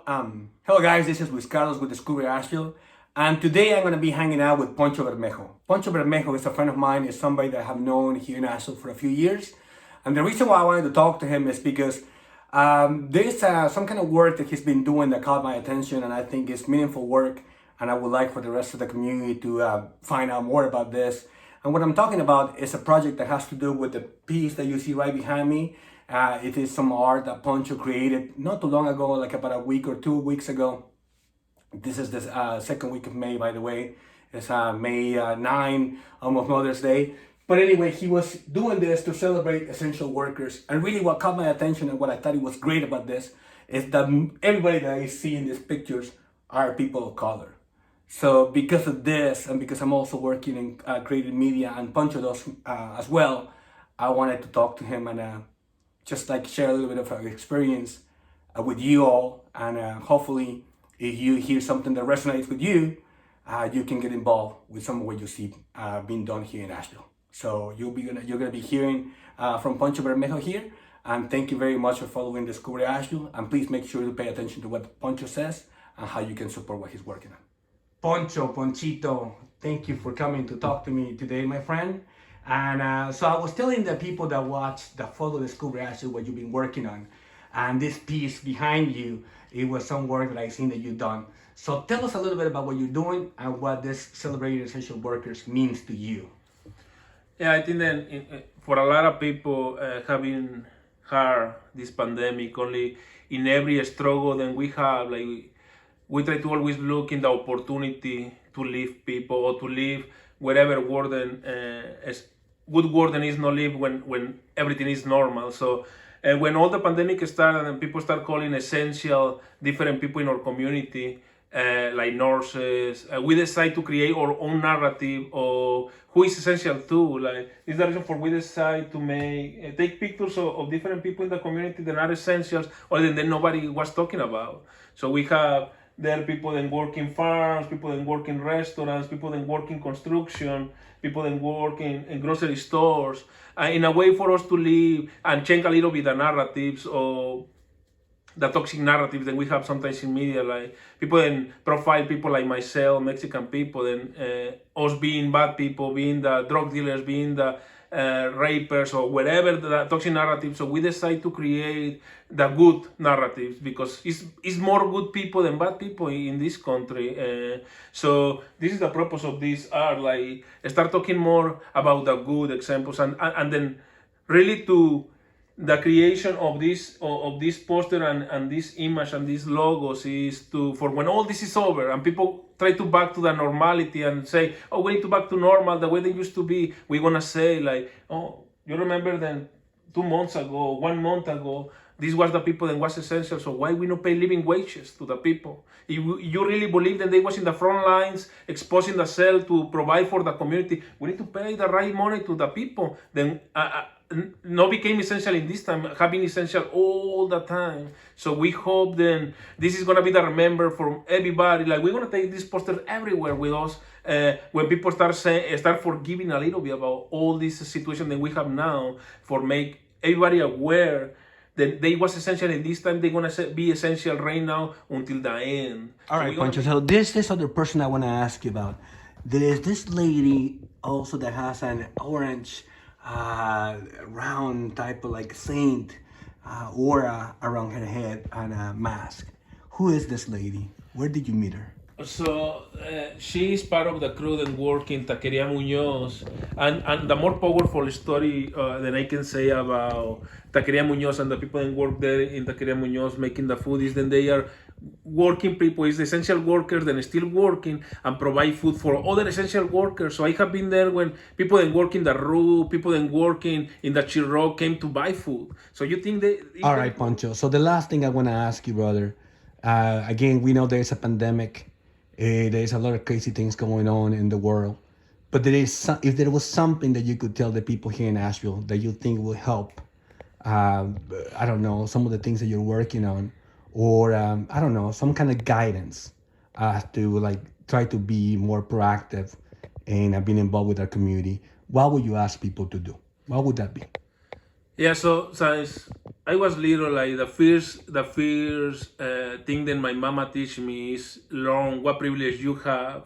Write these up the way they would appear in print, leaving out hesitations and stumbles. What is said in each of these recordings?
Hello guys, this is Luis Carlos with Descubre Asheville, and today I'm going to be hanging out with Ponkho Bermejo. Ponkho Bermejo is a friend of mine, is somebody that I have known here in Asheville for a few years, and the reason why I wanted to talk to him is because there's some kind of work that he's been doing that caught my attention, and I think it's meaningful work, and I would like for the rest of the community to find out more about this. And what I'm talking about is a project that has to do with the piece that you see right behind me. It is some art that Ponkho created not too long ago, like about a week or 2 weeks ago. This is the second week of May, by the way. It's May 9, almost Mother's Day. But anyway, he was doing this to celebrate essential workers. And really what caught my attention and what I thought was great about this is that everybody that I see in these pictures are people of color. So because of this, and because I'm also working in creative media, and Ponkho does as well, I wanted to talk to him and just like share a little bit of our experience with you all, and hopefully if you hear something that resonates with you, you can get involved with some of what you see being done here in Asheville. So you're gonna be hearing from Ponkho Bermejo here, and thank you very much for following Descubre Asheville, and please make sure to pay attention to what Ponkho says and how you can support what he's working on. Ponchito, thank you for coming to talk to me today, my friend. And so I was telling the people that watch, that follow Descubre Asheville, what you've been working on. And this piece behind you, it was some work that I've seen that you've done. So tell us a little bit about what you're doing and what this celebrating essential workers means to you. Yeah, I think that for a lot of people having hard this pandemic, only in every struggle that we have, like we try to always look in the opportunity to live people or to live wherever warden is good warden is not live when everything is normal. So when all the pandemic started and people start calling essential different people in our community, like nurses, we decide to create our own narrative of who is essential too. Like this is the reason for we decide to make take pictures of different people in the community that are essentials or that nobody was talking about. So we have there are people that work in farms, people that work in restaurants, people that work in construction, people that work in grocery stores, in a way for us to live and change a little bit the narratives or the toxic narratives that we have sometimes in media, like people then profile people like myself, Mexican people, and us being bad people, being the drug dealers, being the rapers or whatever the toxic narrative. So we decide to create the good narratives because it's more good people than bad people in this country. So this is the purpose of this art, like start talking more about the good examples and then really to the creation of this poster and this image and these logos is to for when all this is over and people try to back to the normality and say, oh, we need to back to normal the way they used to be. We're gonna say like, oh, you remember then 2 months ago, 1 month ago, this was the people that was essential. So why we not pay living wages to the people? If you really believe that they was in the front lines, exposing themselves to provide for the community, we need to pay the right money to the people. Then no became essential in this time, have been essential all the time. So we hope then this is gonna be the remember for everybody. Like we're gonna take this poster everywhere with us when people start forgiving a little bit about all this situation that we have now, for make everybody aware that they was essential in this time. They're gonna be essential right now until the end. All right, Ponkho. So there's this other person I want to ask you about. There's this lady also that has an orange round type of like saint aura around her head and a mask. Who is this lady? Where did you meet her? So she is part of the crew that work in Taqueria Muñoz, and the more powerful story that I can say about Taqueria Muñoz and the people that work there in Taqueria Muñoz making the food is that they are working people, is essential workers that are still working and provide food for other essential workers. So I have been there when people that work in the roof, people that working in the Chirro came to buy food. So you think they... All right, Ponkho. So the last thing I want to ask you, brother, again, we know there's a pandemic. There's a lot of crazy things going on in the world. But if there was something that you could tell the people here in Asheville that you think will help, I don't know, some of the things that you're working on, or I don't know, some kind of guidance to like try to be more proactive and being involved with our community, what would you ask people to do? What would that be? Yeah, so since I was little, like the first thing that my mama teach me is learn what privilege you have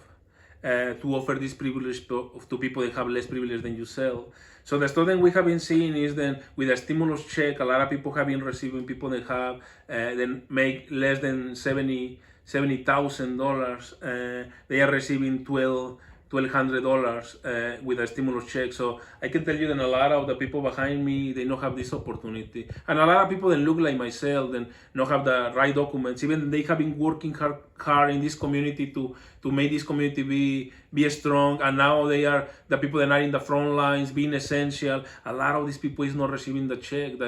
to offer this privilege to people that have less privilege than yourself. So the stuff that we have been seeing is that with a stimulus check, a lot of people have been receiving people that have then make less than $70,000. They are receiving $1,200 with a stimulus check. So I can tell you that a lot of the people behind me, they don't have this opportunity. And a lot of people that look like myself and don't have the right documents, even they have been working hard in this community to make this community be strong. And now they are the people that are in the front lines, being essential. A lot of these people is not receiving the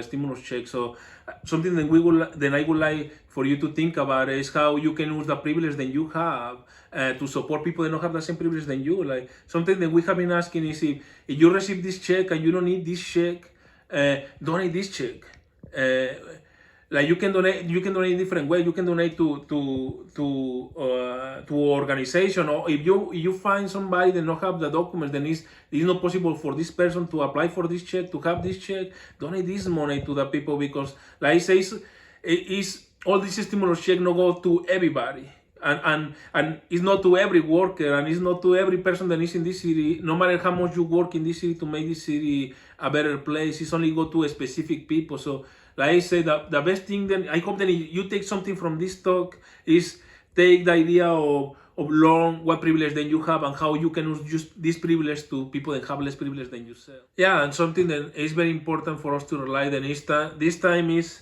stimulus check. So something that I would like for you to think about is how you can use the privilege that you have to support people that don't have the same privilege than you. Like something that we have been asking is if you receive this check and you don't need this check, donate this check. Like you can donate in different ways. You can donate to organization, or if you find somebody that don't have the documents, then it's not possible for this person to apply for this check, to have this check. Donate this money to the people, because like I say, is all this stimulus check no go to everybody. And it's not to every worker, and it's not to every person that is in this city. No matter how much you work in this city to make this city a better place, it's only go to a specific people. So like I say, the best thing that I hope that you take something from this talk is take the idea of learn what privilege that you have and how you can use this privilege to people that have less privilege than yourself. Yeah, and something that is very important for us to realize that this time is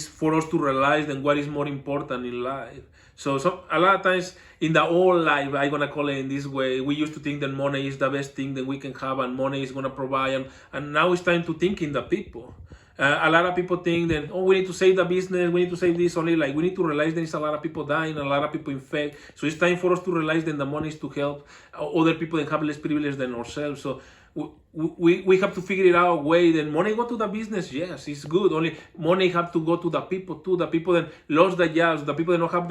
for us to realize that what is more important in life. So a lot of times in the old life, I'm gonna call it in this way, we used to think that money is the best thing that we can have and money is gonna provide, and now it's time to think in the people. A lot of people think that, oh, we need to save the business, we need to save this, only like we need to realize there's a lot of people dying, a lot of people infected. So it's time for us to realize that the money is to help other people that have less privilege than ourselves. So we have to figure it out a way that money go to the business. Yes, it's good. Only money have to go to the people too. The people that lost the jobs, the people that don't have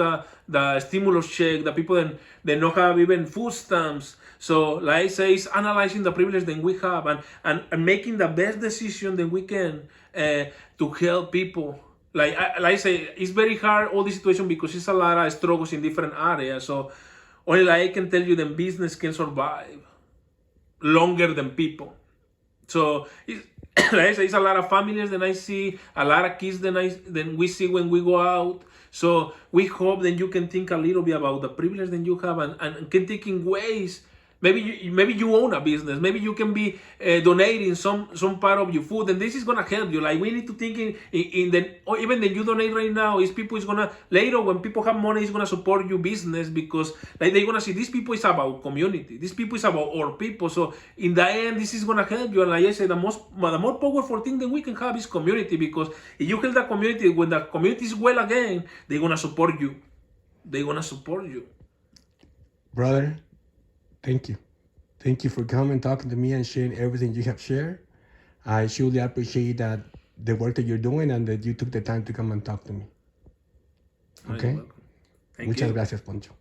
the stimulus check, the people that don't have even food stamps. So like I say, it's analyzing the privilege that we have and making the best decision that we can to help people. Like I say, it's very hard all this situation because it's a lot of struggles in different areas. So only like I can tell you that business can survive longer than people. So it's, like I say, it's a lot of families that I see, a lot of kids that we see when we go out. So we hope that you can think a little bit about the privilege that you have and can think in ways. Maybe you own a business. Maybe you can be donating some part of your food, and this is gonna help you. Like we need to think in the, or even that you donate right now is people is gonna later when people have money is gonna support your business, because like they're gonna see these people is about community. These people is about our people. So in the end, this is gonna help you. And like I say, the more powerful thing that we can have is community, because if you help the community, when the community is well again, they're gonna support you. They're gonna support you, brother. Thank you. Thank you for coming, talking to me, and sharing everything you have shared. I truly appreciate that the work that you're doing and that you took the time to come and talk to me. Okay? Thank you. Muchas gracias, Poncho.